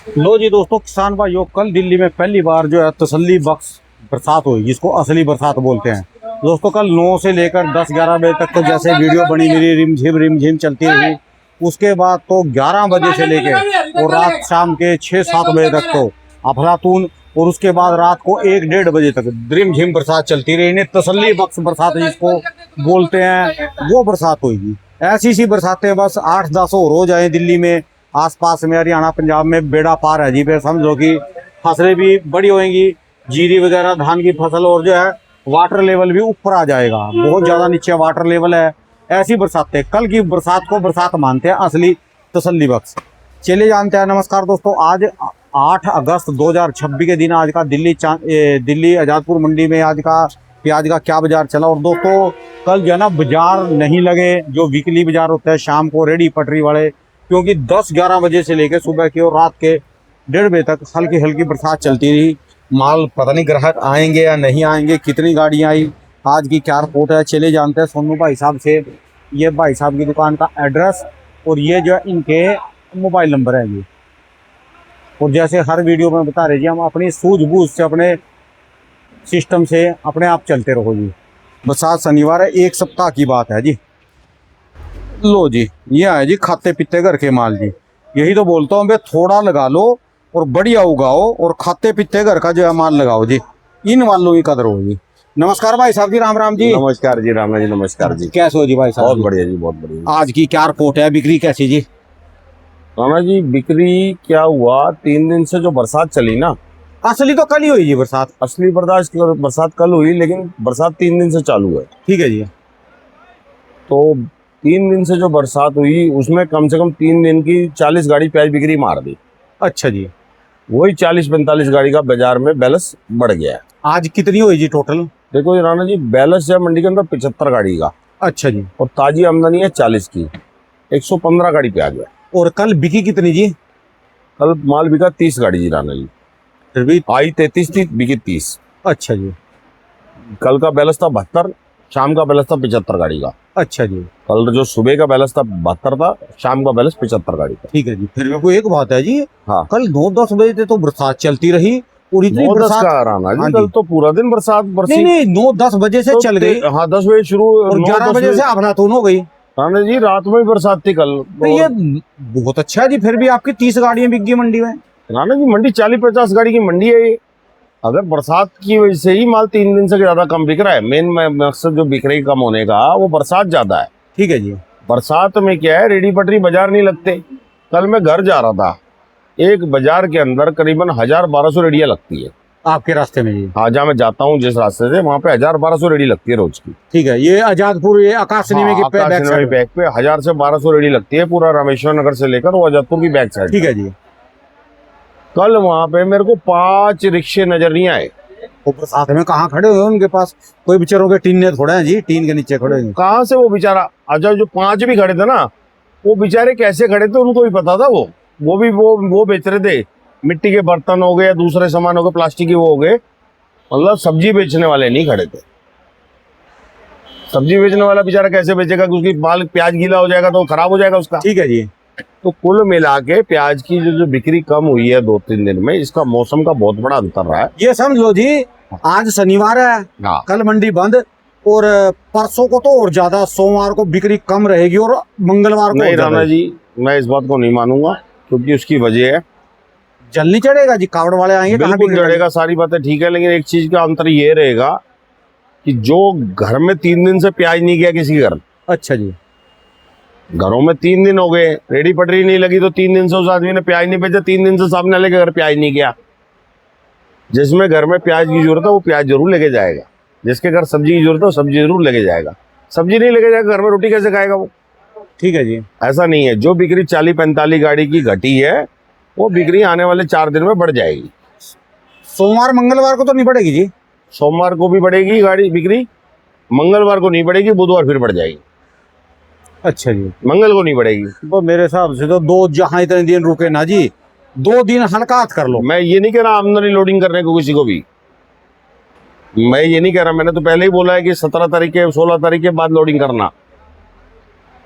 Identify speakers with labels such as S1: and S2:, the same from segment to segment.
S1: लो जी दोस्तों, किसान भाइयों, कल दिल्ली में पहली बार जो है तसल्ली बख्श बरसात हुई, जिसको असली बरसात बोलते हैं। दोस्तों कल 9 से लेकर 10-11 बजे तक तो जैसे वीडियो बनी मेरी रिमझिम चलती रही। उसके बाद तो 11 बजे से लेकर और रात शाम के 6-7 बजे तक तो अफलातून। और उसके बाद रात को 1-1:30 बजे तक रिमझिम बरसात चलती रही। इन्हें तसल्ली बख्श बरसात जिसको बोलते हैं, वो बरसात हुई। ऐसी सी बरसातें बस 8-10 और हो जाए दिल्ली में, आसपास में, हरियाणा पंजाब में बेड़ा पार है जी। फिर समझो कि फसलें भी बड़ी होंगी, जीरी वगैरह धान की फसल, और जो है वाटर लेवल भी ऊपर आ जाएगा। बहुत ज्यादा नीचे वाटर लेवल है। ऐसी बरसातें, कल की बरसात को बरसात मानते हैं, असली तसल्ली बख्श। चलिए जानते हैं। नमस्कार दोस्तों, आज 8 अगस्त 2026 के दिन आज का दिल्ली आजादपुर मंडी में आज का प्याज का क्या बाजार चला। और दोस्तों कल जो है ना, बाजार नहीं लगे, जो वीकली बाजार होता है शाम को रेडी पटरी वाले, क्योंकि 10-11 बजे से लेकर सुबह की और रात के 1:30 बजे तक हल्की हल्की बरसात चलती रही। माल पता नहीं ग्राहक आएंगे या नहीं आएंगे, कितनी गाड़ियां आई, आज की क्या रिपोर्ट है, चले जानते हैं सोनू भाई साहब से। ये भाई साहब की दुकान का एड्रेस और ये जो है इनके मोबाइल नंबर है ये। और जैसे हर वीडियो में बता रहे जी, हम अपनी सूझबूझ से, अपने सिस्टम से अपने आप चलते रहो जी। बरसात शनिवार है, एक सप्ताह की बात है जी। लो जी, ये है जी खाते पीते घर के माल जी। यही तो बोलता हूँ, थोड़ा लगा लो और बढ़िया उगाओ, और खाते पीते घर का जो है माल लगाओ जी। इन मालों की कदर हो जी। नमस्कार भाई साहब जी, राम राम जी।
S2: नमस्कार जी, राम जी, नमस्कार जी।
S1: कैसे हो जी भाई साहब?
S2: बहुत बढ़िया जी, बहुत बढ़िया।
S1: आज की क्या रिपोर्ट है, बिक्री कैसी जी?
S2: राणा जी, बिक्री क्या हुआ, 3 दिन से जो बरसात चली ना,
S1: असली तो कल ही हुई जी बरसात।
S2: असली बरसात कल हुई, लेकिन बरसात 3 दिन से चालू है।
S1: ठीक है जी।
S2: तो 3 दिन से जो बरसात हुई उसमें कम से कम 3 दिन की 40 गाड़ी प्याज बिक्री मार दी।
S1: अच्छा जी।
S2: वही 40-45 गाड़ी का बाजार में बैलेंस बढ़ गया है।
S1: आज कितनी हुई जी टोटल?
S2: देखो जी राणा जी, बैलेंस है मंडी के अंदर 75 गाड़ी का।
S1: अच्छा जी।
S2: और ताजी आमदनी है 40 की, 115 गाड़ी प्याज है।
S1: और कल बिकी कितनी जी?
S2: कल माल बिका 30 गाड़ी जी राणा जी।
S1: फिर भी
S2: आई 33 थी, बिकी 30।
S1: अच्छा जी।
S2: कल का बैलेंस था 72, शाम का बैलेंस था 75 गाड़ी का।
S1: अच्छा जी।
S2: कल जो सुबह का बैलेंस था 72 था, शाम का बैलेंस 75 गाड़ी का।
S1: ठीक है जी। फिर भी कोई एक बात है जी,
S2: हाँ,
S1: कल 9-10 बजे तक तो बरसात चलती रही, और इतनी
S2: 9-10
S1: बरसात।
S2: का राणा
S1: हाँ
S2: जी,
S1: जी।
S2: कल तो पूरा दिन बरसात बरसी।
S1: नहीं, 9-10 बजे से
S2: तो
S1: चल गई।
S2: हाँ, 10 बजे शुरू
S1: और 11 बजे से अफलातून हो गई।
S2: राणा जी, रात में भी बरसात थी कल।
S1: तो ये बहुत अच्छा है जी। फिर भी आपकी 30 गाड़ियां बिक गई मंडी में।
S2: राणा जी, मंडी 40-50 गाड़ी की मंडी है ये। अगर बरसात की वजह से ही माल 3 दिन से ज्यादा कम बिक रहा है, मेन मकसद जो बिक्री कम होने का वो बरसात ज्यादा है।
S1: ठीक है जी।
S2: बरसात में क्या है, रेडी पटरी बाजार नहीं लगते। कल मैं घर जा रहा था, एक बाजार के अंदर करीबन 1000-1200 रेडियां लगती है
S1: आपके रास्ते में जी?
S2: हाँ, जहाँ मैं जाता हूँ जिस रास्ते से, वहाँ पे 1000-1200 रेडी लगती है रोज की।
S1: ठीक है। ये आजादपुर, ये आकाश सिनेमा के बैक साइड
S2: बैक पे 1000 से 1200 रेडी लगती है, पूरा रामेश्वर नगर से लेकर वो आजादपुर की बैक साइड।
S1: ठीक है जी।
S2: कल वहाँ पे मेरे को 5 रिक्शे नजर नहीं आए।
S1: वो बरसात में कहाँ खड़े हुए उनके पास? कोई बेचारों के टीन थोड़े हैं जी, टीन के नीचे खड़े हैं।
S2: कहाँ से वो बेचारा, अच्छा जो 5 भी खड़े थे ना, वो बेचारे कैसे खड़े थे उनको भी पता था। वो भी वो बेच रहे थे, मिट्टी के बर्तन हो गए, दूसरे सामान हो गए, प्लास्टिक के वो हो गए। मतलब सब्जी बेचने वाले नहीं खड़े थे। सब्जी बेचने वाला बेचारा कैसे बेचेगा, क्योंकि माल प्याज गीला हो जाएगा तो खराब हो जाएगा उसका।
S1: ठीक है जी।
S2: तो कुल मिला के प्याज की जो बिक्री कम हुई है 2-3 दिन में, इसका मौसम का बहुत बड़ा अंतर रहा है।
S1: ये समझ लो जी, आज शनिवार है,
S2: हाँ,
S1: कल मंडी बंद, और परसों को तो और ज्यादा, सोमवार को बिक्री कम रहेगी और मंगलवार को
S2: नहीं राणा जी, मैं इस बात को नहीं मानूंगा, क्योंकि उसकी वजह है,
S1: जल नहीं चढ़ेगा जी, कावड़ वाले आएंगे कहाँ
S2: बिल्कुल
S1: बिक्री
S2: चढ़ेगा, सारी बातें ठीक है, लेकिन एक चीज का अंतर ये रहेगा कि जो घर में 3 दिन से प्याज नहीं गया किसी घर,
S1: अच्छा जी,
S2: घरों में 3 दिन हो गए, रेडी पटरी नहीं लगी, तो 3 दिन से उस आदमी ने प्याज नहीं बेचा, 3 दिन से सामने वाले के घर प्याज नहीं गया। जिसमें घर में प्याज की जरूरत है वो प्याज जरूर लेके जाएगा, जिसके घर सब्जी की जरूरत है वो सब्जी जरूर लेके जाएगा। सब्जी नहीं लेके जाएगा, घर में रोटी कैसे खाएगा वो?
S1: ठीक है जी।
S2: ऐसा नहीं है, जो बिक्री 40-45 गाड़ी की घटी है वो बिक्री आने वाले 4 दिन में बढ़ जाएगी।
S1: सोमवार मंगलवार को तो नहीं बढ़ेगी जी?
S2: सोमवार को भी बढ़ेगी गाड़ी बिक्री, मंगलवार को नहीं बढ़ेगी, बुधवार फिर बढ़ जाएगी।
S1: अच्छा जी।
S2: मंगल को नहीं बढ़ेगी।
S1: तो मेरे हिसाब से तो दो, जहाँ इतने दिन रुके ना जी, 2 दिन हल्का हाथ कर लो।
S2: मैं ये नहीं कह रहा आमदनी लोडिंग करने को किसी को भी, मैं ये नहीं कह रहा, मैंने तो पहले ही बोला है कि 17 तारीख के 16 तारीख के बाद लोडिंग करना।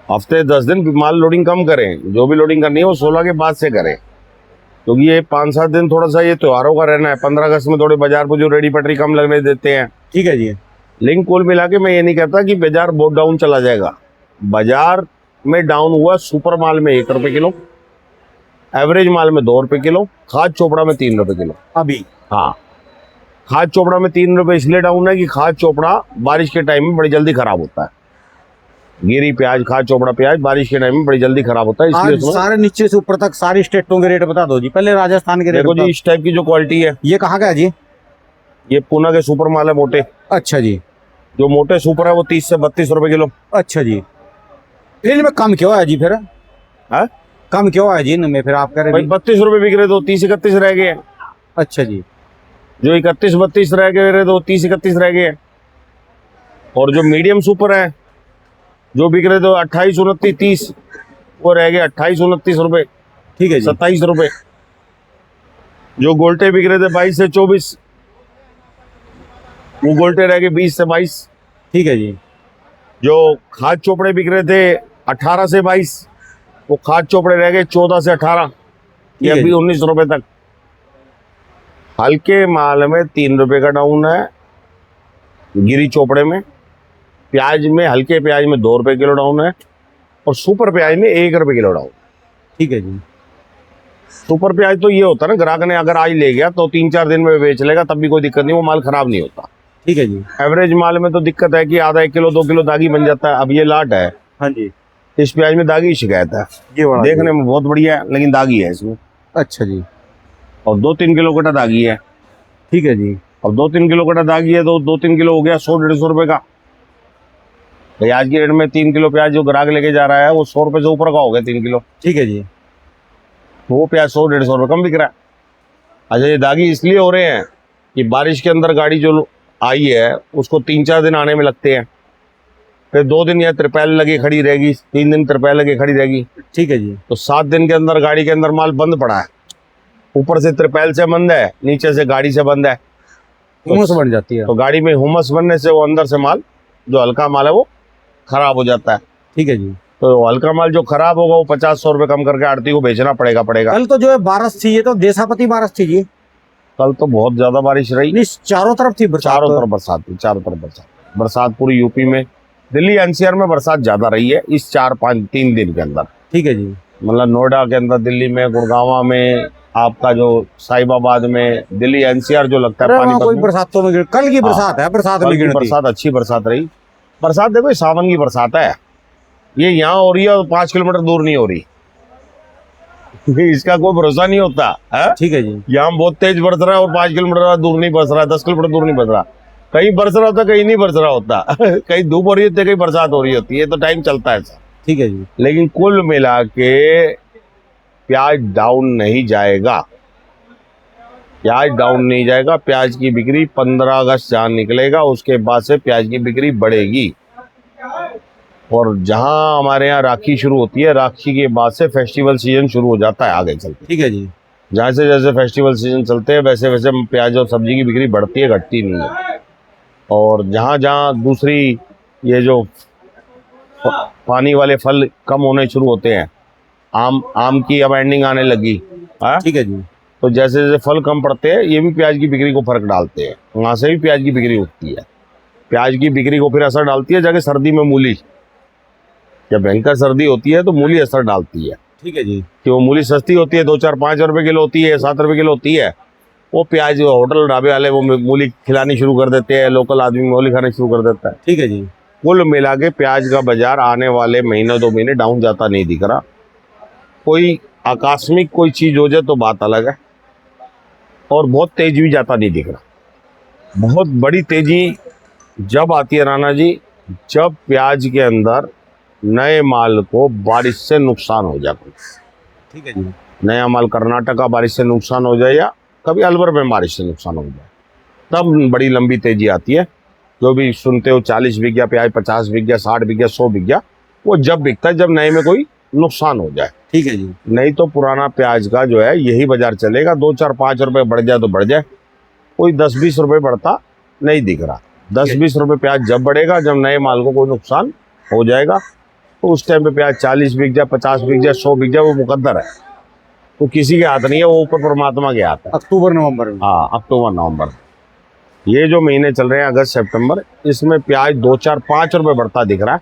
S2: हफ्ते 10 दिन माल लोडिंग कम करें, जो भी लोडिंग करनी है वो 16 के बाद से करें। क्योंकि ये 5-7 दिन थोड़ा सा ये त्योहारों का रहना है। 15 अगस्त में थोड़े बाजार पर जो रेडी पटरी कम लगने देते हैं।
S1: ठीक है जी।
S2: लेकिन कुल मिला के मैं ये नहीं कहता कि बाजार बहुत डाउन चला जाएगा। बाजार में डाउन हुआ सुपर माल में 1 रुपए किलो, एवरेज माल में 2 रुपए किलो, खाद चोपड़ा में 3 रुपए किलो
S1: अभी
S2: हाँ, खाद चोपड़ा में 3 रुपए इसलिए डाउन है कि खाद चोपड़ा बारिश के टाइम में बड़ी जल्दी खराब होता है। गिरी प्याज, खाद चोपड़ा प्याज बारिश के टाइम में बड़ी जल्दी खराब होता है, इसलिए
S1: आज सारे नीचे से ऊपर तक सारी स्टेटों के रेट बता दो जी। पहले राजस्थान के रेट
S2: देखो जी, इस टाइप की जो क्वालिटी है,
S1: ये कहाँ का है जी?
S2: ये पूना के सुपर माल है मोटे।
S1: अच्छा जी।
S2: जो मोटे सुपर है वो 30 से 32 रुपए किलो।
S1: अच्छा जी। फिर इनमें कम क्यों है जी? फिर
S2: हाँ?
S1: कम क्यों है जी इनमें? फिर आप कह रहे
S2: भाई
S1: हैं
S2: 32 रुपए बिक रहे तो 30-31 रह गए हैं।
S1: अच्छा जी।
S2: जो 31-32 रह गए तो 30-31 रह गए हैं। और जो मीडियम सुपर है, जो बिक रहे तो 28-29-30, वो रह गए 28-29 रुपए,
S1: ठीक है जी।
S2: 27 रुपए। जो गोल्टे बिक रहे थे 22 से 24, वो गोल्टे रह गए 20 से 22।
S1: ठीक है जी।
S2: जो खाद चोपड़े बिक रहे थे 18 से 22, वो खाद चोपड़े रह गए 14 से 18 या
S1: है
S2: भी
S1: जी।
S2: 19 रुपए तक। हल्के माल में 3 रुपए का डाउन है, गिरी चोपड़े में। प्याज में, हल्के प्याज में 2 रुपए किलो डाउन है, और सुपर प्याज में 1 रुपए किलो डाउन।
S1: ठीक है जी।
S2: सुपर प्याज तो ये होता है ना, ग्राहक ने अगर आज ले गया तो 3-4 दिन में बेच लेगा, तब भी कोई दिक्कत नहीं, वो माल खराब नहीं होता।
S1: ठीक है जी।
S2: एवरेज माल में तो दिक्कत है कि आधा 1 किलो 2 किलो दागी बन जाता है। अब ये लाट है,
S1: हाँ जी।
S2: इस प्याज में दागी शिकायत है।
S1: ये बड़ा
S2: देखने में बहुत बढ़िया है, लेकिन दागी है इसमें।
S1: अच्छा जी।
S2: और 2-3 किलो कटा दागी है।
S1: ठीक है जी।
S2: और 2-3 किलो कटा दागी है तो 2-3 किलो हो गया 100-150 रुपए का। भाई आज की रेट में 3 किलो प्याज जो ग्राहक लेके जा रहा है वो 100 रुपए से ऊपर का हो गया 3 किलो।
S1: ठीक है जी।
S2: तो वो प्याज 100-150 रुपए कम बिक रहा है। अच्छा, ये दागी इसलिए हो रहे हैं कि बारिश के अंदर गाड़ी जो आई है उसको 3-4 दिन आने में लगते हैं, फिर 2 दिन या त्रिपैल लगे खड़ी रहेगी, 3 दिन त्रिपैल लगे खड़ी रहेगी,
S1: ठीक है जी।
S2: तो 7 दिन के अंदर गाड़ी के अंदर माल बंद पड़ा है। ऊपर से त्रिपैल से बंद है, नीचे से गाड़ी से बंद है,
S1: हुमस बन जाती है।
S2: तो गाड़ी में हुमस बनने से वो अंदर से माल, जो हल्का माल है, वो खराब हो जाता है।
S1: ठीक है जी।
S2: तो हल्का माल जो खराब होगा वो 50-100 रुपए कम करके आड़ती को बेचना पड़ेगा।
S1: कल तो जो है बारिश थी, ये तो देशापति बारिश थी जी।
S2: कल तो बहुत ज्यादा बारिश रही,
S1: नहीं, चारों तरफ थी बरसात।
S2: चारों तरफ बरसात थी, चारों तरफ बरसात पूरी यूपी में। दिल्ली एनसीआर में बरसात ज्यादा रही है इस 4-5-3 दिन के अंदर।
S1: ठीक है जी।
S2: मतलब नोएडा के अंदर, दिल्ली में, गुड़गांव में, आपका जो साहिबाबाद में, दिल्ली एनसीआर जो लगता है
S1: अरे वहाँ
S2: पानीपत
S1: कोई
S2: में।
S1: बरसातों में कल की बरसात है, बरसात
S2: कल
S1: में
S2: की
S1: गिनती।
S2: बरसात अच्छी बरसात रही। बरसात देखो, ये सावन की बरसात है, ये यहाँ हो रही है और 5 किलोमीटर दूर नहीं हो रही। इसका कोई भरोसा नहीं होता है।
S1: ठीक है जी।
S2: यहाँ बहुत तेज बरस रहा है और 5 किलोमीटर दूर नहीं बरस रहा है, 10 किलोमीटर दूर नहीं बरस रहा। कहीं बरस रहा होता, कहीं नहीं बरस रहा होता। कहीं धूप हो रही होती है, कहीं बरसात हो रही होती है, तो टाइम चलता है ऐसा।
S1: ठीक है जी।
S2: लेकिन कुल मिला के प्याज डाउन नहीं जाएगा, प्याज डाउन नहीं जाएगा। प्याज की बिक्री 15 अगस्त जहाँ निकलेगा उसके बाद से प्याज की बिक्री बढ़ेगी। और जहाँ हमारे यहाँ राखी शुरू होती है, राखी के बाद से फेस्टिवल सीजन शुरू हो जाता है आगे चलते।
S1: ठीक है जी।
S2: जैसे जैसे फेस्टिवल सीजन चलते हैं वैसे वैसे प्याज और सब्जी की बिक्री बढ़ती है, घटती नहीं है। और जहाँ जहाँ दूसरी ये जो पानी वाले फल कम होने शुरू होते हैं, आम की अब एंडिंग आने लगी है,
S1: ठीक है जी।
S2: तो जैसे जैसे फल कम पड़ते हैं ये भी प्याज की बिक्री को फर्क डालते हैं, वहाँ से भी प्याज की बिक्री उठती है। प्याज की बिक्री को फिर असर डालती है जाके सर्दी में मूली। जब भयंकर सर्दी होती है तो मूली असर डालती है।
S1: ठीक है जी।
S2: कि वो मूली सस्ती होती है, 2-4-5 रुपए किलो होती है, 7 रुपए किलो होती है। वो प्याज होटल ढाबे वाले वो मूली खिलानी शुरू कर देते हैं, लोकल आदमी मूली खाना शुरू कर देता है।
S1: ठीक है जी।
S2: कुल मिला के प्याज का बाजार आने वाले महीने 2 महीने डाउन जाता नहीं दिख रहा। कोई आकस्मिक कोई चीज हो जाए तो बात अलग है, और बहुत तेज भी जाता नहीं दिख रहा। बहुत बड़ी तेजी जब आती है राणा जी, जब प्याज के अंदर नए माल को बारिश से नुकसान हो जाए।
S1: ठीक है जी।
S2: नया माल कर्नाटक का बारिश से नुकसान हो जाए या कभी अलवर में बारिश से नुकसान हो जाए, तब बड़ी लंबी तेजी आती है। जो भी सुनते हो 40 बिक गया प्याज, 50 बिक गया, 60 बिक गया, 100 बिक गया, वो जब बिकता है जब नए में कोई नुकसान हो जाए।
S1: ठीक है जी।
S2: नहीं तो पुराना प्याज का जो है यही बाजार चलेगा। 2-4-5 रुपए बढ़ जाए तो बढ़ जाए, कोई 10-20 रुपए बढ़ता नहीं दिख रहा। 10-20 रुपए प्याज जब बढ़ेगा जब नए माल को कोई नुकसान हो जाएगा, तो उस टाइम पे प्याज 40 बिक जाए, 50 बिक जाए, 100 बिक जाए, वो मुकद्दर है। वो किसी के हाथ नहीं है, वो ऊपर परमात्मा के हाथ है।
S1: अक्टूबर नवंबर में।
S2: हाँ, अक्टूबर नवंबर, ये जो महीने चल रहे हैं अगस्त सितंबर, इसमें प्याज 2 4 5 रुपए बढ़ता दिख रहा है,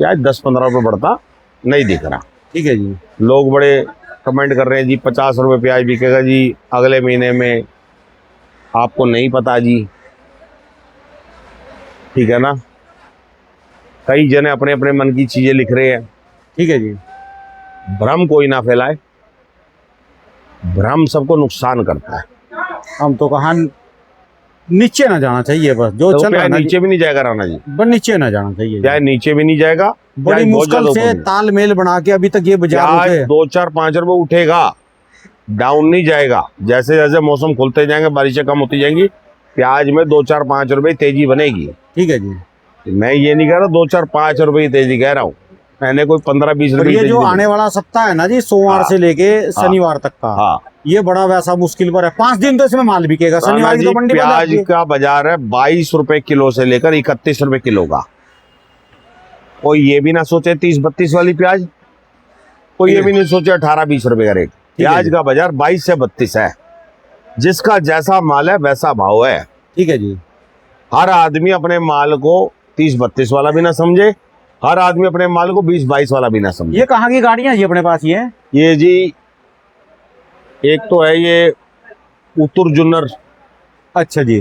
S2: प्याज 10 15 रुपए बढ़ता नहीं दिख रहा।
S1: ठीक है जी।
S2: लोग बड़े कमेंट कर रहे हैं जी 50 रुपए प्याज बिकेगा जी अगले महीने में, आपको नहीं पता जी, ठीक है ना। कई जने अपने अपने मन की चीजें लिख रहे हैं,
S1: ठीक है जी।
S2: भ्रम कोई ना फैलाए, भ्रम सबको नुकसान करता है।
S1: हम तो कहा नीचे ना जाना चाहिए, बस जो
S2: तो
S1: चल रहा
S2: प्याज
S1: है ना
S2: नीचे भी नहीं जाएगा राणा जी,
S1: बस नीचे ना जाना चाहिए।
S2: प्याज नीचे भी नहीं जाएगा,
S1: बड़ी
S2: प्याज बहुत
S1: मुश्किल
S2: ज्यादा
S1: से
S2: ऊपर
S1: तालमेल बना के अभी तक ये बाजार
S2: प्याज
S1: उठे।
S2: 2 4 5 रुपए उठेगा, डाउन नहीं जाएगा। जैसे जैसे मौसम खुलते जाएंगे, बारिशें कम होती जाएंगी, प्याज में 2 4 5 रुपए तेजी बनेगी।
S1: ठीक है जी।
S2: मैं ये नहीं कह रहा 2 4 5 रुपए की तेजी कह रहा हूँ, मैंने कोई 15 20
S1: पर
S2: रुपए की
S1: ये
S2: तेजी
S1: जो
S2: नहीं
S1: आने
S2: बोली।
S1: वाला सप्ताह है ना जी, सोमवार
S2: हाँ,
S1: से लेके शनिवार तक का,
S2: हाँ
S1: ये बड़ा वैसा मुश्किल पर है। 5 दिन तो इसमें माल बिकेगा,
S2: राणा
S1: शनिवार की
S2: जी,
S1: तो मंडी बंद
S2: प्याज
S1: रहती है।
S2: का बाजार है 22 रुपए किलो से लेकर 31 रुपए किलो का। कोई ये भी ना सोचे 30 32 वाली प्याज, कोई ये भी नहीं सोचे 18 20 रुपए का रेट। प्याज
S1: जी।
S2: का बाजार 22 से 32 है, जिसका जैसा माल है वैसा भाव है।
S1: ठीक है जी।
S2: हर आदमी अपने माल को 30 32 वाला भी ना समझे, हर आदमी अपने माल को 20 22 वाला भी ना समझे।
S1: ये कहाँ की गाड़ियां जी अपने पास ये?
S2: ये जी एक तो है ये उत्तुर जुन्नर,
S1: अच्छा जी।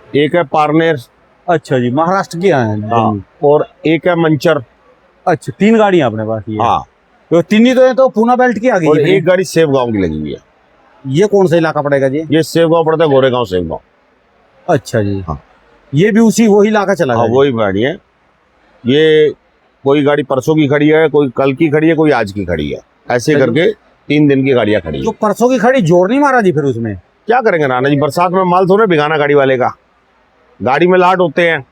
S2: एक है पारनेर,
S1: अच्छा जी, महाराष्ट्र की हैं।
S2: हाँ, और एक है मंचर।
S1: अच्छा, 3 गाड़ियां अपने पास ये।
S2: हाँ,
S1: तो 3 ही तो है, तो पूना बेल्ट की आ गई
S2: और
S1: जी।
S2: एक गाड़ी सेव गांव की लगी हुई है।
S1: ये कौन सा इलाका पड़ेगा जी?
S2: ये सेव गांव पड़ता है, गोरेगांव सेव गांव।
S1: अच्छा जी।
S2: हाँ।
S1: ये भी उसी वही इलाका चला
S2: हाँ,
S1: गया जी।
S2: वही गाड़ी है। ये कोई गाड़ी परसों की खड़ी है, कोई कल की खड़ी है, कोई आज की खड़ी है, ऐसे
S1: चलो।
S2: करके 3 दिन की गाड़ियां खड़ी
S1: जो
S2: है।
S1: परसों की खड़ी जोर नहीं मारा जी फिर उसमें?
S2: क्या करेंगे राणा जी, बरसात में माल थोड़े भिगाना गाड़ी वाले का, गाड़ी में लाट होते हैं,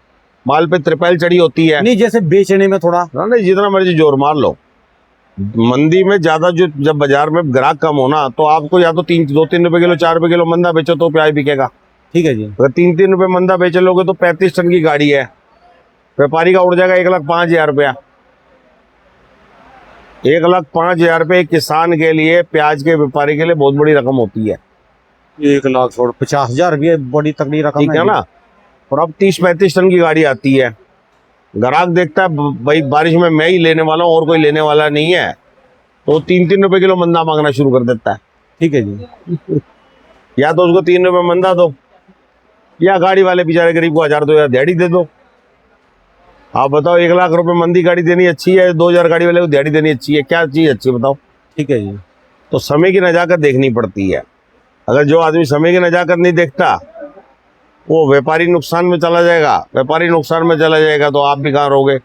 S2: माल पे त्रिपैल चढ़ी होती है।
S1: नहीं, जैसे बेचने में थोड़ा।
S2: राणा जी, जितना मर्जी जोर मार लो, मंदी में ज्यादा जो जब बाजार में ग्राहक कम होना, तो आपको या तो 2 3 रुपए किलो 4 रुपए किलो मंदा बेचो तो प्याज बिकेगा।
S1: ठीक है जी।
S2: अगर 3 रुपए मंदा बेच लोगे तो 35 टन की गाड़ी है, व्यापारी का उड़ जाएगा 1,05,000 रुपया। 1,05,000 रुपये एक किसान के लिए, प्याज के व्यापारी के लिए बहुत बड़ी रकम होती है।
S1: 1,50,000 भी बड़ी तगड़ी रकम
S2: ठीक है ना। और अब 30 35 टन की गाड़ी आती है, ग्राहक देखता है भाई बारिश में मैं ही लेने वाला हूँ और कोई लेने वाला नहीं है, तो 3 रुपए किलो मंदा मांगना शुरू कर देता है।
S1: ठीक है जी।
S2: या तो उसको 3 रुपए मंदा दो, या गाड़ी वाले बेचारे गरीब को 1000 2000 दिहाड़ी दे दो। आप बताओ, 1,00,000 रुपए मंदी गाड़ी देनी अच्छी है, 2000 गाड़ी वाले को दिहाड़ी देनी अच्छी है? क्या चीज अच्छी बताओ।
S1: ठीक है जी।
S2: तो समय की नजाकत देखनी पड़ती है। अगर जो आदमी समय की नजाकत नहीं देखता, वो व्यापारी नुकसान में चला जाएगा, व्यापारी नुकसान में चला जाएगा तो आप भी कहाँ रहोगे।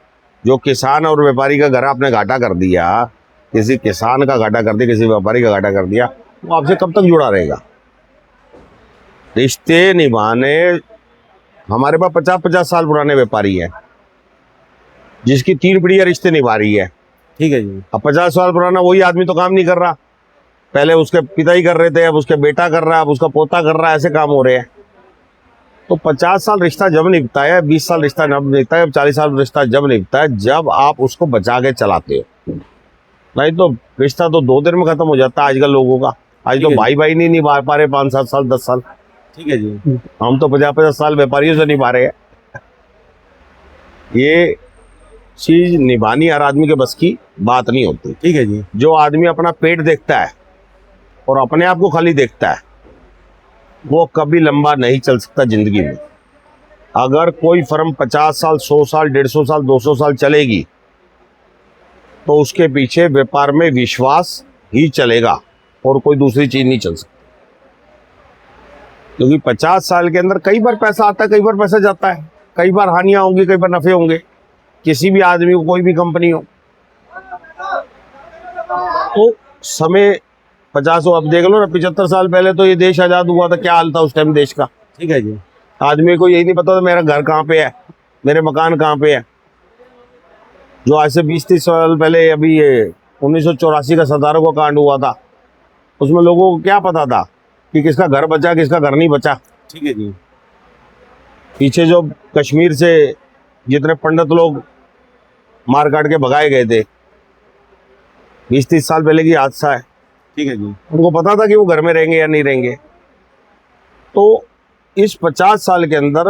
S2: जो किसान और व्यापारी का घर आपने घाटा कर दिया, किसी किसान का घाटा कर दिया, किसी व्यापारी का घाटा कर दिया, वो आपसे कब तक जुड़ा रहेगा। रिश्ते निभाने, हमारे पास 50 साल पुराने व्यापारी हैं, जिसकी 3 पीढ़ियां रिश्ते निभा रही है।
S1: ठीक है जी।
S2: अब 50 साल पुराना वही आदमी तो काम नहीं कर रहा, पहले उसके पिता ही कर रहे थे, अब उसके बेटा कर रहा है, अब उसका पोता कर रहा है, ऐसे काम हो रहे हैं। तो 50 साल रिश्ता जब निभता है, 20 साल रिश्ता जब निभता है, 40 साल रिश्ता जब निभता है, जब आप उसको बचा के चलाते हो। नहीं तो रिश्ता तो 2 दिन में खत्म हो जाता है आजकल लोगों का। आज तो भाई भाई नहीं निभा पा रहे 5 7 साल 10 साल।
S1: ठीक है जी।
S2: हम तो 50 साल व्यापारियों से निभा रहे हैं। ये चीज निभानी हर आदमी के बस की बात नहीं होती।
S1: ठीक है जी।
S2: जो आदमी अपना पेट देखता है और अपने आप को खाली देखता है, वो कभी लंबा नहीं चल सकता जिंदगी में। अगर कोई फर्म 50 साल 100 साल 150 साल 200 साल चलेगी, तो उसके पीछे व्यापार में विश्वास ही चलेगा और कोई दूसरी चीज नहीं चल सकती। क्योंकि 50 साल के अंदर कई बार पैसा आता है, कई बार पैसा जाता है, कई बार हानियां होंगी, कई बार नफे होंगे, किसी भी आदमी को, कोई भी कंपनी हो। तो समय 50 अब देख लो ना, 75 साल पहले तो ये देश आजाद हुआ था, क्या हाल था उस टाइम देश का।
S1: ठीक है जी।
S2: आदमी को यही नहीं पता था मेरा घर कहाँ पे है, मेरे मकान कहाँ पे है। जो आज से 20-30 साल पहले अभी ये 1984 का सरदारों का कांड हुआ था, उसमें लोगों को क्या पता था कि किसका घर बचा, किसका घर नहीं बचा।
S1: ठीक है जी।
S2: पीछे जो कश्मीर से जितने पंडित लोग मार काट के भगाए गए थे, 20-30 साल पहले की हादसा है।
S1: ठीक है जी।
S2: उनको पता था कि वो घर में रहेंगे या नहीं रहेंगे। तो इस 50 साल के अंदर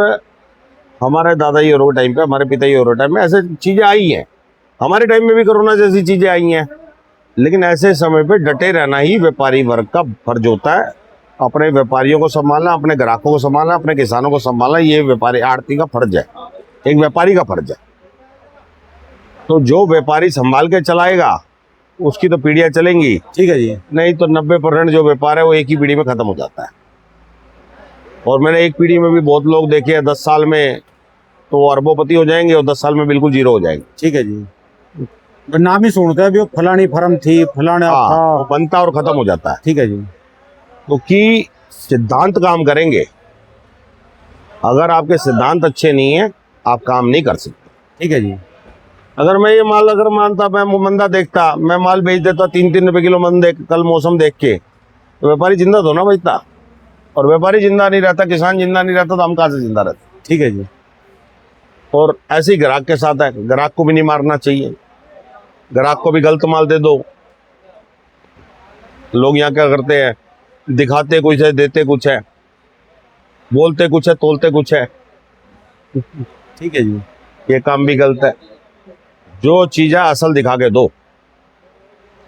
S2: हमारे दादा जी और टाइम पे, हमारे पिताजी और टाइम में ऐसे चीजें आई हैं। हमारे टाइम में भी कोरोना जैसी चीजें आई हैं, लेकिन ऐसे समय पे डटे रहना ही व्यापारी वर्ग का फर्ज होता है। अपने व्यापारियों को संभालना, अपने ग्राहकों को संभालना, अपने किसानों को संभालना, ये व्यापारी आड़ती का फर्ज है, एक व्यापारी का फर्ज है। तो जो व्यापारी संभाल के चलाएगा उसकी तो पीढ़ियां चलेंगी,
S1: ठीक है जी।
S2: नहीं तो 90% जो व्यापार है वो एक ही पीढ़ी में खत्म हो जाता है। और मैंने एक पीढ़ी में भी बहुत लोग देखे हैं, 10 साल में तो वो अरबोपति हो जाएंगे और 10 साल में बिल्कुल जीरो हो जाएंगे।
S1: ठीक है जी। नाम ही सुनते हैं, अभी वो फलानी फर्म थी, फलाने
S2: हाँ,
S1: था।
S2: वो बनता और खत्म हो जाता है।
S1: ठीक है जी।
S2: तो कि सिद्धांत काम करेंगे, अगर आपके सिद्धांत अच्छे नहीं है आप काम नहीं कर सकते।
S1: ठीक है जी।
S2: अगर मैं ये माल अगर मानता, मैं मंदा देखता, मैं माल बेच देता 3-3 रुपए किलो मंद देख, कल मौसम देख के, तो व्यापारी जिंदा तो ना बचता। और व्यापारी जिंदा नहीं रहता, किसान जिंदा नहीं रहता, तो हम कहाँ से जिंदा रहते।
S1: ठीक है जी।
S2: और ऐसे ही ग्राहक के साथ है, ग्राहक को भी नहीं मारना चाहिए। ग्राहक को भी गलत माल दे दो। लोग यहाँ क्या करते हैं, दिखाते कुछ है, देते कुछ है, बोलते कुछ है, तोलते कुछ है।
S1: ठीक है जी।
S2: ये काम भी गलत है। जो चीज़ें असल दिखा के दो।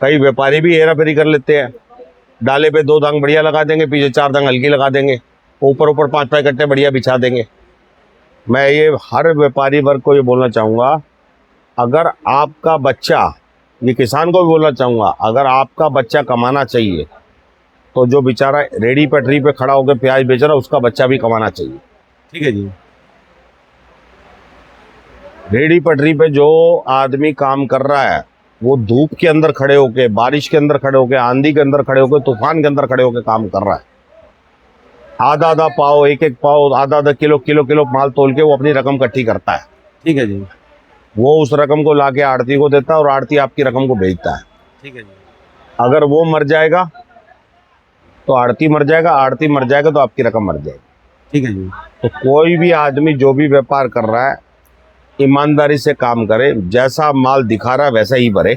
S2: कई व्यापारी भी हेरा फेरी कर लेते हैं, डाले पे 2 दांग बढ़िया लगा देंगे, पीछे 4 दांग हल्की लगा देंगे, ऊपर ऊपर 5-5 कट्टे बढ़िया बिछा देंगे। मैं ये हर व्यापारी वर्ग को ये बोलना चाहूँगा, अगर आपका बच्चा, ये किसान को भी बोलना चाहूँगा, अगर आपका बच्चा कमाना चाहिए तो जो बेचारा रेडी पटरी पे खड़ा होकर प्याज बेच रहा है उसका बच्चा भी कमाना चाहिए।
S1: ठीक है जी।
S2: रेडी पटरी पे जो आदमी काम कर रहा है वो धूप के अंदर खड़े होके, बारिश के अंदर खड़े होके, आंधी के अंदर खड़े होके, तूफान के अंदर खड़े होके काम कर रहा है। आधा आधा पाव, एक पाव, आधा आधा किलो माल तोल के वो अपनी रकम इकट्ठी करता है।
S1: ठीक है जी।
S2: वो उस रकम को लाके आड़ती को देता है और आड़ती आपकी रकम को भेजता है।
S1: ठीक है जी।
S2: अगर वो मर जाएगा तो आड़ती मर जाएगा, आड़ती मर जाएगा तो आपकी रकम मर जाएगी।
S1: ठीक है जी।
S2: तो कोई भी आदमी जो भी व्यापार कर रहा है ईमानदारी से काम करे, जैसा माल दिखा रहा है वैसा ही भरे।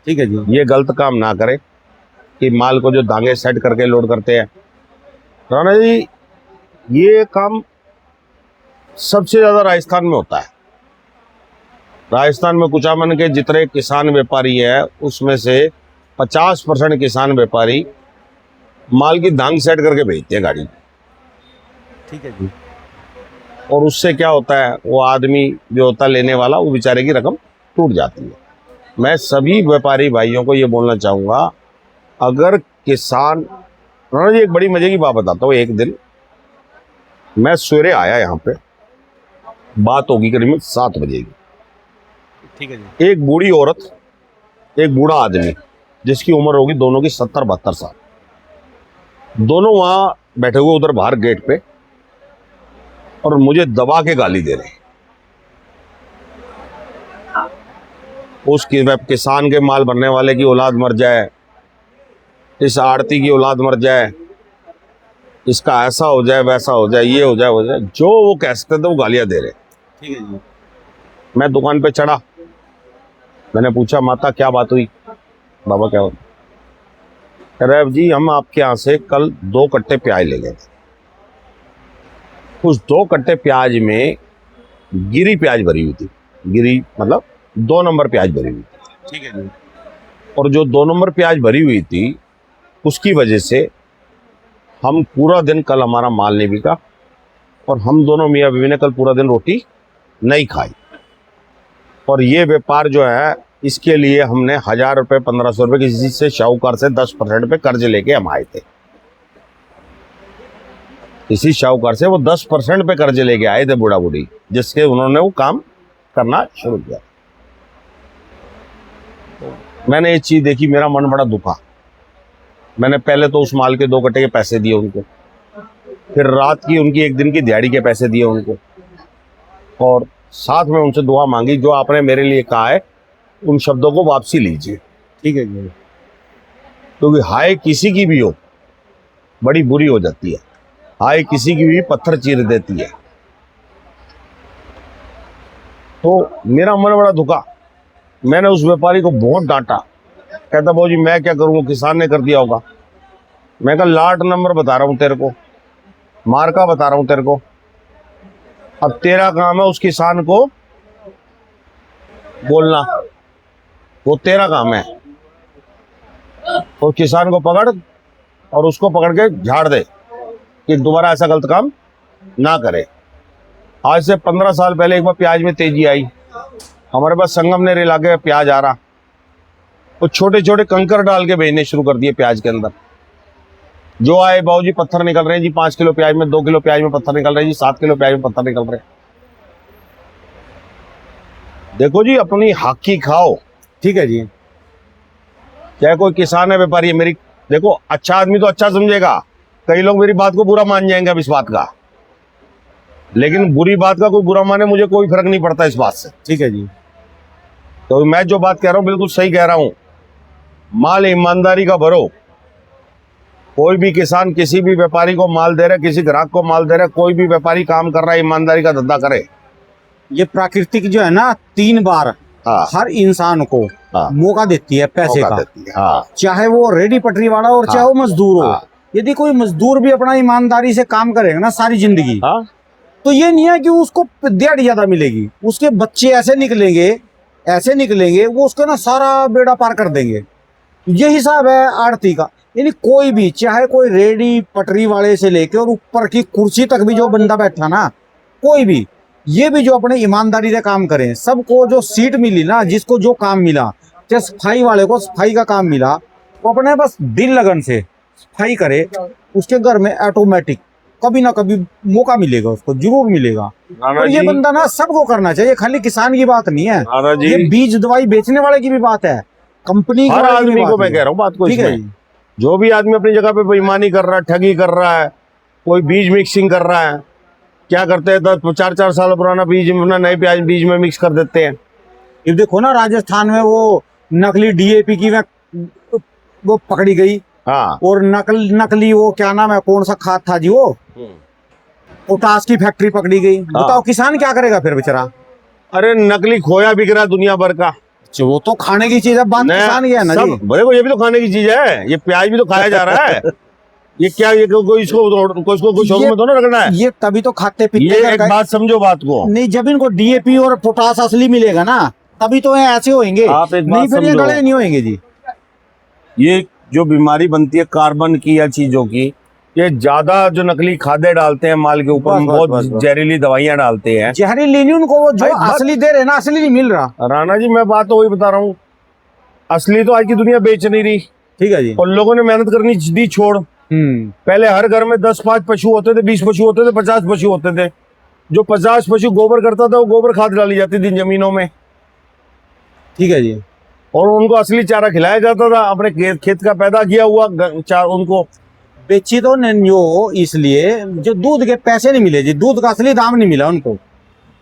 S1: ठीक है जी।
S2: ये गलत काम ना करे कि माल को जो दांगे सेट करके लोड करते हैं। राणा जी, ये काम सबसे ज्यादा राजस्थान में होता है। राजस्थान में कुचामन के जितने किसान व्यापारी है उसमें से 50% किसान व्यापारी माल की दांग सेट करके भेजते हैं गाड़ी।
S1: ठीक है जी।
S2: और उससे क्या होता है, वो आदमी जो होता है लेने वाला, वो बेचारे की रकम टूट जाती है। मैं सभी व्यापारी भाइयों को ये बोलना चाहूँगा, अगर किसान, राणा जी एक बड़ी मजे की बात बताता हूँ। एक दिन मैं सवेरे आया यहाँ पे, बात होगी करीब 7 बजे की।
S1: ठीक है जी।
S2: एक बूढ़ी औरत, एक बूढ़ा आदमी, जिसकी उम्र होगी दोनों की 70-72 साल, दोनों वहाँ बैठे हुए उधर बाहर गेट पे, और मुझे दबा के गाली दे रहे हैं। उस किसान के माल भरने वाले की औलाद मर जाए, इस आड़ती की औलाद मर जाए, इसका ऐसा हो जाए, वैसा हो जाए, ये हो जाए, वो जाए, जो वो कह सकते थे वो गालियां दे रहे।
S1: ठीक है जी।
S2: मैं दुकान पे चढ़ा, मैंने पूछा माता क्या बात हुई, बाबा क्या हुआ? रैव जी हम आपके यहाँ से कल 2 कट्टे प्याज ले गए थे। उस 2 कट्टे प्याज में गिरी प्याज भरी हुई थी। गिरी मतलब 2 नंबर प्याज भरी हुई थी।
S1: ठीक है जी।
S2: और जो 2 नंबर प्याज भरी हुई थी उसकी वजह से हम पूरा दिन, कल हमारा माल नहीं बिका और हम दोनों मियाँ बीवी ने कल पूरा दिन रोटी नहीं खाई। और ये व्यापार जो है, इसके लिए हमने 1000 रुपये 1500 रुपये किसी से शाहूकार से 10% पे कर्ज लेके हम आए थे। किसी शाहूकार से वो 10% पे कर्ज लेके आए थे, बूढ़ा बूढ़ी, जिसके उन्होंने वो काम करना शुरू किया। मैंने ये चीज देखी, मेरा मन बड़ा दुखा। मैंने पहले तो उस माल के 2 कट्टे के पैसे दिए उनको, फिर रात की उनकी 1 दिन की दिहाड़ी के पैसे दिए उनको, और साथ में उनसे दुआ मांगी, जो आपने मेरे लिए कहा है उन शब्दों को वापसी लीजिए।
S1: ठीक है जी।
S2: क्योंकि हाय किसी की भी हो बड़ी बुरी हो जाती है, हाय किसी की भी पत्थर चीर देती है। तो मेरा मन बड़ा दुखा। मैंने उस व्यापारी को बहुत डांटा, कहता भाजी मैं क्या करूँ, किसान ने कर दिया होगा। मैं कहा लाट नंबर बता रहा हूँ तेरे को, मार्का बता रहा हूँ तेरे को। अब तेरा काम है उस किसान को बोलना, वो तेरा काम है। तो किसान को पकड़ और उसको पकड़ के झाड़ दे कि दोबारा ऐसा गलत काम ना करे। आज से 15 साल पहले एक बार प्याज में तेजी आई, हमारे पास संगमनेर इलाके में प्याज आ रहा, वो छोटे छोटे कंकर डाल के भेजने शुरू कर दिए प्याज के अंदर। जो आए बाबूजी पत्थर निकल रहे हैं जी, 5 किलो प्याज में, 2 किलो प्याज में पत्थर निकल रहे हैं जी, 7 किलो प्याज में पत्थर निकल रहे हैं। देखो जी अपनी हाकी खाओ।
S1: ठीक है जी।
S2: चाहे कोई किसान है, व्यापारी है, मेरी देखो अच्छा आदमी तो अच्छा समझेगा, कई लोग मेरी बात को बुरा मान जाएंगे अब इस बात का, लेकिन बुरी बात का कोई बुरा माने मुझे कोई फर्क नहीं पड़ता इस बात से।
S1: ठीक है जी।
S2: तो मैं जो बात कह रहा हूँ बिल्कुल सही कह रहा हूँ। माल ईमानदारी का भरो। कोई भी किसान किसी भी व्यापारी को माल दे रहा है, किसी ग्राहक को माल दे रहा है, कोई भी व्यापारी काम कर रहा है ईमानदारी का धंधा करे।
S1: ये प्राकृतिक जो है ना 3 बार
S2: हाँ
S1: हर इंसान को
S2: हाँ
S1: मौका देती है पैसे
S2: मौका
S1: का,
S2: देती है। हाँ
S1: चाहे वो रेडी पटरी वाला हो और चाहे वो मजदूर हो।
S2: हाँ।
S1: यदि कोई मजदूर भी अपना ईमानदारी से काम करेगा ना सारी जिंदगी,
S2: हाँ
S1: तो ये नहीं है कि उसको दिहाड़ी ज्यादा मिलेगी, उसके बच्चे ऐसे निकलेंगे वो उसका ना सारा बेड़ा पार कर देंगे। ये हिसाब है आड़ती का। यानी कोई भी, चाहे कोई रेडी पटरी वाले से लेके और ऊपर की कुर्सी तक भी जो बंदा बैठा ना, कोई भी, ये भी जो अपने ईमानदारी से काम करें, सबको जो सीट मिली ना, जिसको जो काम मिला, चाहे सफाई वाले को सफाई का काम मिला, वो अपने बस दिल लगन से सफाई करे, उसके घर में ऑटोमेटिक कभी ना कभी मौका मिलेगा, उसको जरूर मिलेगा। और ये बंदा ना सबको करना चाहिए, खाली किसान की बात नहीं है, ये बीज दवाई बेचने वाले की भी बात है, कंपनी
S2: हर आदमी को मैं कह रहा हूँ बात को।
S1: ठीक है।
S2: जो भी आदमी अपनी जगह पे बेईमानी कर रहा है, ठगी कर रहा है, कोई बीज मिक्सिंग कर रहा है, क्या करते हैं 4-4 साल पुराना बीज अपना नए प्याज बीज में मिक्स कर देते हैं।
S1: ये देखो ना राजस्थान में वो नकली डीएपी की वो पकड़ी गई।
S2: हाँ।
S1: और नकली वो क्या नाम है, कौन सा खाद था जी, वो पोटास की फैक्ट्री पकड़ी गई। बताओ किसान क्या करेगा फिर बेचारा।
S2: अरे नकली खोया बिक रहा है दुनिया भर का।
S1: वो तो खाने की चीज है, बात किसान की है ना जी।
S2: देखो ये भी तो खाने की चीज है, ये प्याज भी तो खाया जा रहा है। ये क्या, ये कोई इसको शौक में तो ना रखना है।
S1: ये तभी तो खाते पीते।
S2: ये एक बात समझो बात को,
S1: नहीं जब इनको डीएपी और पोटास असली मिलेगा ना, तभी तो ये ऐसे होंगे, नहीं फिर ये गले नहीं होंगे जी।
S2: ये जो बीमारी बनती है कार्बन की या चीजों की, ये ज्यादा जो नकली खादे डालते हैं माल के ऊपर, बहुत जहरीली दवाइयां डालते हैं।
S1: जहरीली नहीं, उनको वो जो असली दे रहे ना, असली नहीं मिल रहा।
S2: राणा जी मैं बात तो वही बता रहा हूँ, असली तो आज की दुनिया बेच नहीं रही।
S1: ठीक है जी।
S2: और लोगों ने मेहनत करनी दी छोड़। पहले हर घर में 10-5 पशु होते थे, 20 पशु होते थे, 50 पशु होते थे। जो 50 पशु गोबर करता था वो गोबर खाद डाली जाती थी जमीनों में।
S1: ठीक है जी।
S2: और उनको असली चारा खिलाया जाता था, अपने खेत का पैदा किया हुआ चारा उनको
S1: बेची तो नहीं हो, इसलिए जो दूध के पैसे नहीं मिले जी, दूध का असली दाम नहीं मिला उनको।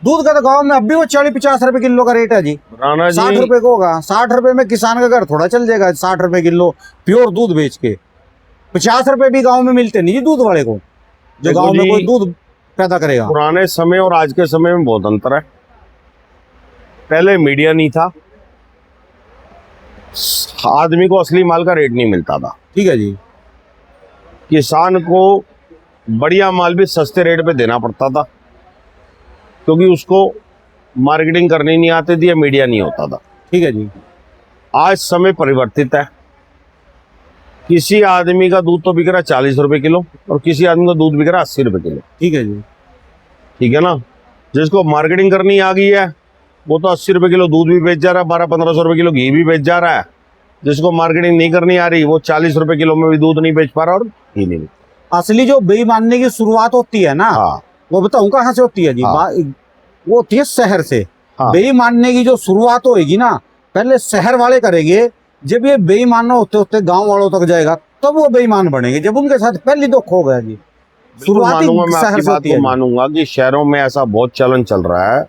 S1: दूध का तो गाँव में अब भी वो 40-50 रुपए किलो का रेट है जी। 60 रुपए को होगा। 60 रुपए में किसान का घर थोड़ा चल जाएगा। 60 रुपए किलो प्योर दूध बेच के 50 रुपए भी गाँव में मिलते नहीं जी दूध वाले को, जो गाँव में कोई दूध पैदा करेगा।
S2: पुराने समय और आज के समय में बहुत अंतर है। पहले मीडिया नहीं था, आदमी को असली माल का रेट नहीं मिलता था।
S1: ठीक है जी।
S2: किसान को बढ़िया माल भी सस्ते रेट पे देना पड़ता था, क्योंकि उसको मार्केटिंग करनी नहीं आती थी या मीडिया नहीं होता था।
S1: ठीक है जी।
S2: आज समय परिवर्तित है। किसी आदमी का दूध तो बिक रहा है 40 रुपए किलो और किसी आदमी का दूध बिक रहा है 80 रुपए किलो।
S1: ठीक है जी।
S2: ठीक है ना। जिसको मार्केटिंग करनी आ गई है वो तो 80 रुपए किलो दूध भी बेच जा रहा है, 1200-1500 रुपए किलो घी भी बेच जा रहा है। जिसको मार्केटिंग नहीं करनी आ रही वो 40 रुपए किलो में भी दूध नहीं बेच पा रहा और घी नहीं।
S1: असली जो बेईमानी की शुरुआत होती है ना,
S2: हाँ।
S1: वो बताऊं कहाँ से होती है जी।
S2: हाँ।
S1: वो होती है शहर से।
S2: हाँ।
S1: बेईमानने की जो शुरुआत होगी ना, पहले शहर वाले करेंगे, जब ये बेईमान होते होते गांव वालों तक जाएगा तब वो बेईमान बनेंगे, जब उनके साथ पहले दुख हो गया जी। शुरुआत शहर से होती है।
S2: मानूंगा कि शहरों में ऐसा बहुत चलन चल रहा है,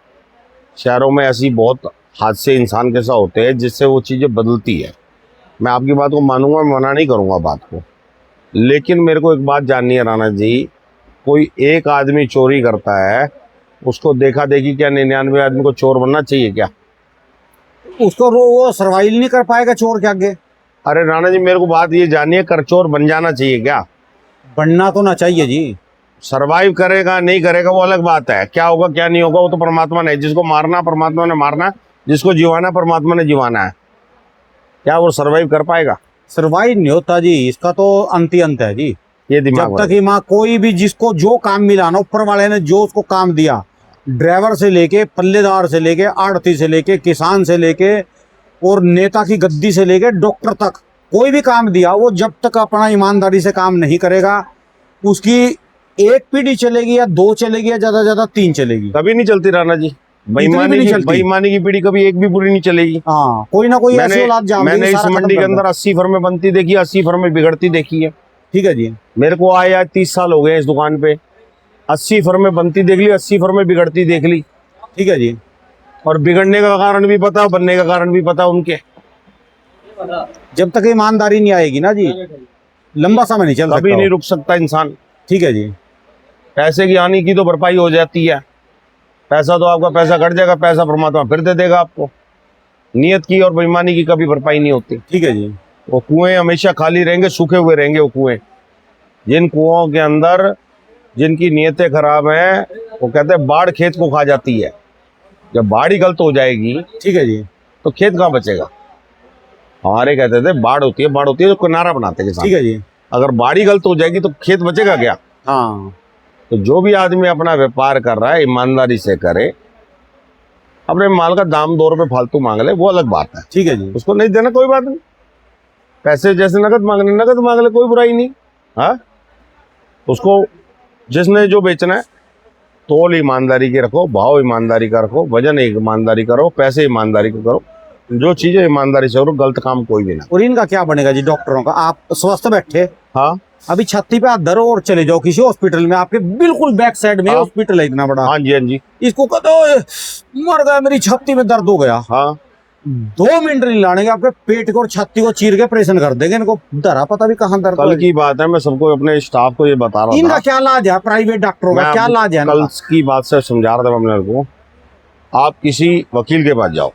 S2: शहरों में ऐसी बहुत हादसे इंसान के साथ होते हैं जिससे वो चीजें बदलती है। मैं आपकी बात को मानूंगा, मना नहीं करूंगा बात को, लेकिन मेरे को एक बात जाननी है राणा जी, कोई एक आदमी चोरी करता है उसको देखा देखी क्या 99 आदमी को चोर बनना चाहिए क्या?
S1: उसको वो सर्वाइव नहीं कर पाएगा चोर के आगे।
S2: अरे राणा जी, मेरे को बात ये जाननी है, करचोर बन जाना चाहिए क्या?
S1: बनना तो ना चाहिए जी।
S2: सरवाइव करेगा नहीं करेगा वो अलग बात है, क्या होगा क्या नहीं होगा वो तो परमात्मा ने, जिसको मारना परमात्मा ने मारना है, जिसको जीवाना परमात्मा ने जीवाना है। क्या वो सरवाइव कर पाएगा?
S1: सर्वाइव नहीं होता जी, इसका तो अंत ही अंत है जी।
S2: ये दिमाग
S1: जब
S2: में
S1: तक ही माँ कोई भी जिसको जो काम मिला ना, ऊपर वाले ने जो उसको काम दिया, ड्राइवर से लेके पल्लेदार से लेके आड़ती से लेके किसान से लेके और नेता की गद्दी से लेके डॉक्टर तक, कोई भी काम दिया, वो जब तक अपना ईमानदारी से काम नहीं करेगा, उसकी एक पीढ़ी चलेगी या दो चलेगी या ज्यादा ज्यादा तीन चलेगी,
S2: कभी नहीं चलती राणा जी।
S1: भी नहीं चलती।
S2: बेईमानी की पीढ़ी कभी एक भी पूरी नहीं चलेगी।
S1: हाँ, कोई ना कोई ऐसी औलाद जाम देगी,
S2: मैंने इस
S1: सारा खत्म
S2: मंडी के
S1: कर देगा।
S2: अंदर 80 फर्में बनती देखी, 80 फर्में बिगड़ती देखी है।
S1: ठीक है जी।
S2: मेरे को आए आज 30 साल हो गए इस दुकान पे, 80 फर्में बनती देख ली, 80 फर्में बिगड़ती देख ली।
S1: ठीक है जी।
S2: और बिगड़ने का कारण भी पता, बनने का कारण भी पता उनके।
S1: जब तक ईमानदारी नहीं आएगी ना जी, लंबा समय नहीं चल
S2: कभी
S1: सकता
S2: नहीं
S1: वो।
S2: रुक सकता इंसान।
S1: ठीक है जी।
S2: पैसे की हानि की तो भरपाई हो जाती है, पैसा तो आपका पैसा कट जाएगा, पैसा परमात्मा फिर दे देगा आपको। नियत की और बेईमानी की कभी भरपाई नहीं होती।
S1: ठीक है जी।
S2: वो कुएं हमेशा खाली रहेंगे, सूखे हुए रहेंगे वो कुएं। जिन कुओं के अंदर जिनकी नीयतें खराब हैं, वो कहते हैं बाढ़ खेत को खा जाती है। जब बाढ़ ही गलत हो जाएगी
S1: ठीक है जी।
S2: तो खेत कहाँ बचेगा? हमारे कहते थे बाढ़ होती है तो किनारा बनाते हैं किसान।
S1: ठीक है जी।
S2: अगर बाढ़ ही गलत हो जाएगी तो खेत बचेगा क्या?
S1: हाँ।
S2: तो जो भी आदमी अपना व्यापार कर रहा है ईमानदारी से करे, अपने माल का दाम 2 रुपए फालतू मांग ले, वो अलग बात है।
S1: ठीक है जी।
S2: उसको नहीं देना कोई बात नहीं, पैसे जैसे नगद मांग ले, कोई बुराई नहीं। हाँ, उसको जिसने जो बेचना है, तोल ईमानदारी के रखो, भाव ईमानदारी का रखो, वजन ईमानदारी करो, पैसे ईमानदारी को करो, जो चीजें ईमानदारी से करो, गलत काम कोई भी ना।
S1: और इनका क्या बनेगा जी डॉक्टरों का? आप स्वस्थ बैठे,
S2: हाँ
S1: अभी छाती पे हाथ धरो और चले जाओ किसी हॉस्पिटल में, आपके बिल्कुल बैक साइड में
S2: हाँ।
S1: हॉस्पिटल है इतना बड़ा,
S2: हाँ जी, हाँ जी,
S1: इसको कहते मर गया, मेरी छाती में दर्द हो गया,
S2: हाँ।
S1: 2 मिनट नहीं लानेंगे, आपके पेट को और छाती को चीर के ऑपरेशन कर देंगे, इनको धरा पता भी कहाँ दर्द
S2: कल
S1: है।
S2: की बात है, मैं सबको अपने स्टाफ को ये बता रहा
S1: इनका
S2: था।
S1: क्या इलाज है? प्राइवेट डॉक्टरों का
S2: मैं
S1: क्या इलाज है?
S2: कल की बात से समझा रहा था मैं अपने को। आप किसी वकील के पास जाओ,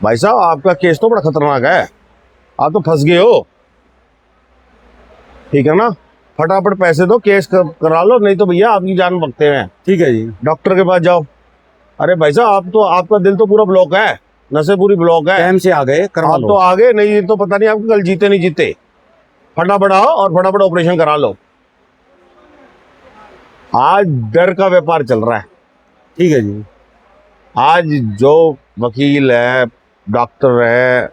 S2: भाई साहब आपका केस तो बड़ा खतरनाक है, आप तो फंस गए हो, ठीक है ना, फटाफट पैसे दो, केस करा लो, नहीं तो भैया आपकी जान बकते हैं।
S1: ठीक है जी।
S2: डॉक्टर के पास जाओ, अरे भाई साहब आप तो, आपका दिल तो पूरा ब्लॉक है, नसें पूरी ब्लॉक है,
S1: टाइम से आ गए, करवा
S2: आप तो
S1: लो।
S2: आगे नहीं तो पता नहीं आपको कल जीते नहीं जीते, फटाफट आओ और फटाफट ऑपरेशन करा लो। आज डर का व्यापार चल रहा है।
S1: ठीक है जी।
S2: आज जो वकील है, डॉक्टर है,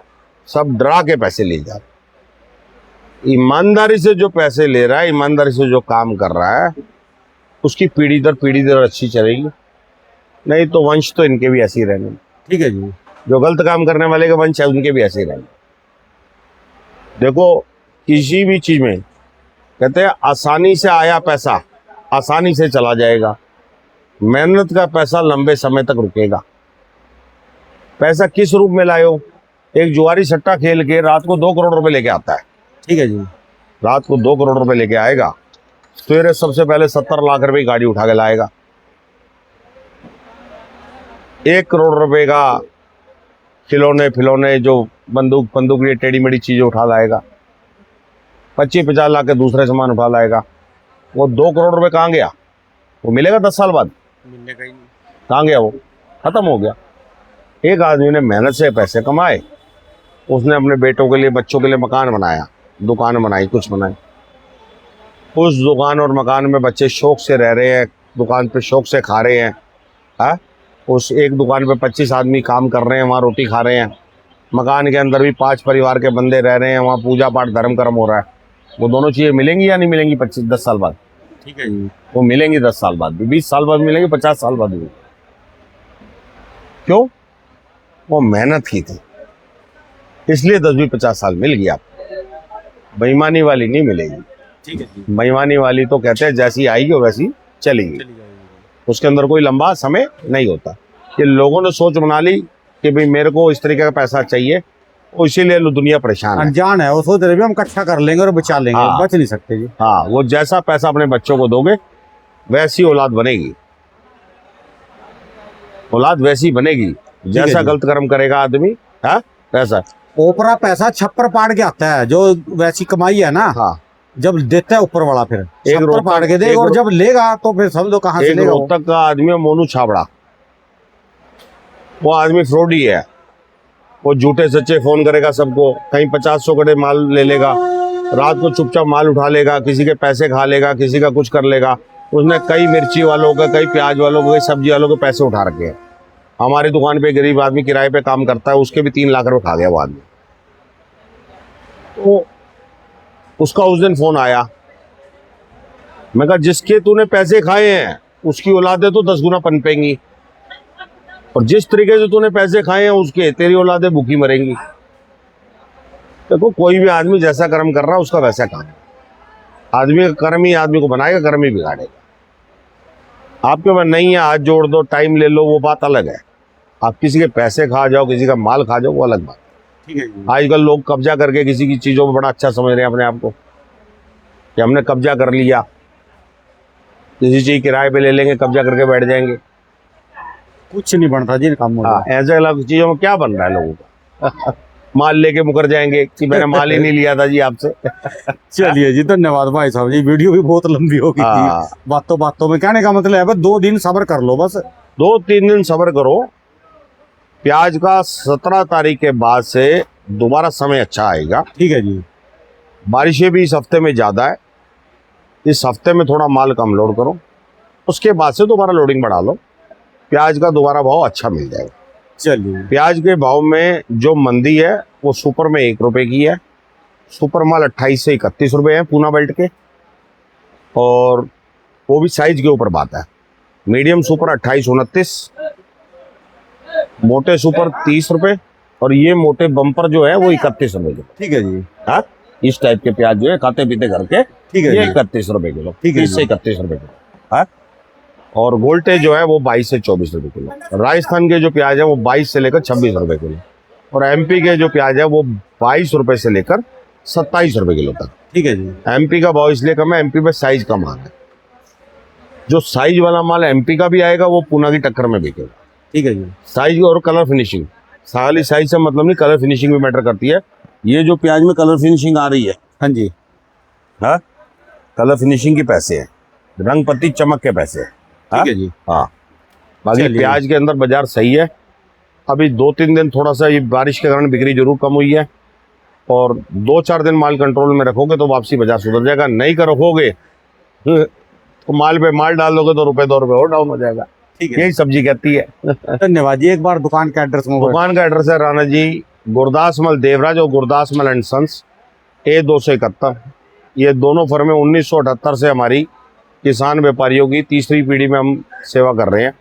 S2: सब डरा के पैसे ले जा रहे। ईमानदारी से जो पैसे ले रहा है, ईमानदारी से जो काम कर रहा है, उसकी पीढ़ी दर अच्छी चलेगी, नहीं तो वंश तो इनके भी ऐसे ही रहने।
S1: ठीक है जी।
S2: जो गलत काम करने वाले के वंश है उनके भी ऐसे ही रहने। देखो किसी भी चीज में कहते हैं आसानी से आया पैसा आसानी से चला जाएगा, मेहनत का पैसा लंबे समय तक रुकेगा। पैसा किस रूप में लाए हो? एक जुआरी सट्टा खेल के रात को 2 करोड़ रुपए लेके आता है,
S1: ठीक है जी।
S2: रात को 2 करोड़ रुपए लेके आएगा, सवेरे सबसे पहले 70 लाख रुपए की गाड़ी उठा के लाएगा। 1 करोड़ रुपए का खिलौने जो बंदूक ये टेढ़ी मेढ़ी चीजें उठा लाएगा। 25-50 लाख के दूसरे सामान उठा लाएगा। वो 2 करोड़ रुपए कहाँ गया? वो मिलेगा 10 साल बाद,
S1: मिलने का ही नहीं।
S2: कहाँ गया? वो खत्म हो गया। एक आदमी ने मेहनत से पैसे कमाए, उसने अपने बेटों के लिए, बच्चों के लिए मकान बनाया, दुकान बनाई, कुछ बनाई। उस दुकान और मकान में बच्चे शौक से रह रहे हैं, दुकान पे शौक से खा रहे हैं। हाँ, उस एक दुकान पे 25 आदमी काम कर रहे हैं, वहाँ रोटी खा रहे हैं। मकान के अंदर भी 5 परिवार के बंदे रह रहे हैं, वहाँ पूजा पाठ धर्म कर्म हो रहा है। वो दोनों चीज़ें मिलेंगी या नहीं मिलेंगी 10 साल बाद?
S1: ठीक है जी।
S2: वो मिलेंगी 10 साल बाद भी, 20 साल बाद मिलेंगे, 50 साल बाद भी। क्यों? वो मेहनत की थी, इसलिए 10-50 साल मिल गया। बेईमानी वाली नहीं मिलेगी।
S1: ठीक है जी।
S2: बेईमानी वाली तो कहते हैं जैसी आएगी वैसी चलेगी, उसके अंदर कोई लंबा समय नहीं होता। ये लोगों ने सोच बना ली कि भाई मेरे को इस तरीके का पैसा चाहिए, और इसीलिए दुनिया परेशान है।
S1: अनजान है, वो सोच रहे भी हम इकट्ठा कर लेंगे और बचा लेंगे।
S2: हाँ।
S1: बच नहीं सकते जी।
S2: हाँ, वो जैसा पैसा अपने बच्चों को दोगे वैसी औलाद बनेगी, औलाद वैसी बनेगी। जैसा
S1: जी।
S2: गलत कर्म करेगा आदमी, हाँ, वैसा।
S1: ओपरा पैसा छप्पर पाड़ के आता है, जो वैसी कमाई है ना,
S2: हाँ,
S1: जब देता है ऊपर वाला फिर छप्पर
S2: रोहतक-
S1: पाड़ के देगा, और जब लेगा तो फिर समझो कहाँ से
S2: एक
S1: लेगा वो।
S2: रोहतक का आदमी है मोनू छाबड़ा, वो आदमी फ्रॉडी है। वो झूठे सच्चे फोन करेगा सबको, कहीं 50-100 कड़े माल ले लेगा, रात को चुपचाप माल उठा लेगा, किसी के पैसे खा लेगा, किसी का कुछ कर लेगा। उसने कई मिर्ची वालों का, कई प्याज वालों के, कई सब्जी वालों के पैसे उठा रखे हैं। हमारी दुकान पे गरीब आदमी किराए पे काम करता है, उसके भी 3 लाख रुपए खा गया वो आदमी। तो उसका उस दिन फोन आया, मैं कहा जिसके तूने पैसे खाए हैं उसकी औलादें तो 10 गुना पनपेंगी, और जिस तरीके से तूने पैसे खाए हैं उसके, तेरी औलादें भूखी मरेंगी। देखो कोई भी आदमी जैसा कर्म कर रहा है उसका वैसा काम है। आदमी का कर्म ही आदमी को बनाएगा, कर्म ही बिगाड़ेगा। आपके पास नहीं है, हाथ जोड़ दो, टाइम ले लो, वो बात अलग है। आप किसी के पैसे खा जाओ, किसी का माल खा जाओ, वो अलग बात।
S1: ठीक है जी।
S2: आजकल लोग कब्जा करके किसी की चीजों में बड़ा अच्छा समझ रहे हैं अपने आप को, कि हमने कब्जा कर लिया, किसी चीज किराए पे ले लेंगे, कब्जा करके बैठ जाएंगे।
S1: कुछ नहीं बनता जी इन कामों
S2: हाँ,
S1: से।
S2: ऐसे अलग चीजों में क्या बन रहा है लोगों का। माल लेके मुकर जाएंगे कि मैंने माल ही नहीं लिया था जी आपसे।
S1: चलिए जी, धन्यवाद भाई साहब जी, वीडियो भी बहुत लंबी हो गई
S2: हाँ।
S1: थी। बातों बातों में कहने का मतलब है बस 2 दिन सब्र कर लो बस।
S2: 2-3 दिन सब्र करो। प्याज का 17 तारीख के बाद से दोबारा समय अच्छा आएगा।
S1: ठीक है जी।
S2: बारिशें भी इस हफ्ते में ज़्यादा है, इस हफ्ते में थोड़ा माल कम लोड करो, उसके बाद से दोबारा लोडिंग बढ़ा लो, प्याज का दोबारा भाव अच्छा मिल जाएगा।
S1: चलिए।
S2: प्याज के भाव में जो मंदी है वो सुपर में 1 रुपए की है। सुपर माल 28 से 31 रुपए है पूना बेल्ट के, और वो भी साइज के ऊपर बात है। मीडियम सुपर 28-29, मोटे सुपर 30 रुपए, और ये मोटे बम्पर जो है वो 31 रुपए किलो।
S1: ठीक है जी।
S2: हाँ, इस टाइप के प्याज जो है खाते पीते करके,
S1: ठीक है
S2: ये
S1: जी।
S2: 31 रुपए किलो,
S1: ठीक है
S2: 30 से
S1: जी।
S2: 31 रुपए किलो। हाँ, और गोल्टे जो है वो 22 से 24 रुपए किलो। राजस्थान के जो प्याज है वो 22 से लेकर 26 रुपए किलो, और एमपी के जो प्याज है वो 22 रुपए से लेकर 27 रुपए किलो तक।
S1: ठीक है जी।
S2: एमपी का भाव इसलिए कम है, एमपी में साइज कम आ रहा है। जो साइज वाला माल एमपी का भी आएगा वो पूना की टक्कर में बिकेगा।
S1: ठीक है जी।
S2: साइज और कलर फिनिशिंग, खाली साइज से मतलब नहीं, कलर फिनिशिंग भी मैटर करती है। ये जो प्याज में कलर फिनिशिंग आ रही है,
S1: हाँ जी।
S2: हाँ, कलर फिनिशिंग के पैसे हैं, रंग पत्ती चमक के पैसे हैं।
S1: ठीक है जी।
S2: हाँ, बाकी
S1: चलिए।
S2: प्याज के अंदर बाजार सही है। अभी 2-3 दिन थोड़ा सा ये बारिश के कारण बिक्री जरूर कम हुई है, और 2-4 दिन माल कंट्रोल में रखोगे तो वापसी बाजार सुधर जाएगा। नहीं कर रखोगे तो माल पे माल डाल दोगे तो ₹1-2 और डाउन हो जाएगा।
S1: ठीक है।
S2: यही सब्जी कहती है।
S1: धन्यवाद जी। एक बार दुकान का एड्रेस मोबाइल।
S2: दुकान का एड्रेस है राणा जी गुरदासमल देवराज और गुरदासमल एंड सन्स, A271। ये दोनों फर्में 1978 से हमारी किसान व्यापारियों की तीसरी पीढ़ी में हम सेवा कर रहे हैं।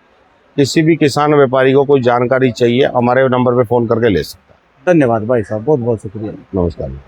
S2: किसी भी किसान व्यापारी को कोई जानकारी चाहिए हमारे नंबर पे फ़ोन करके ले सकता है।
S1: धन्यवाद भाई साहब, बहुत बहुत शुक्रिया।
S2: नमस्कार।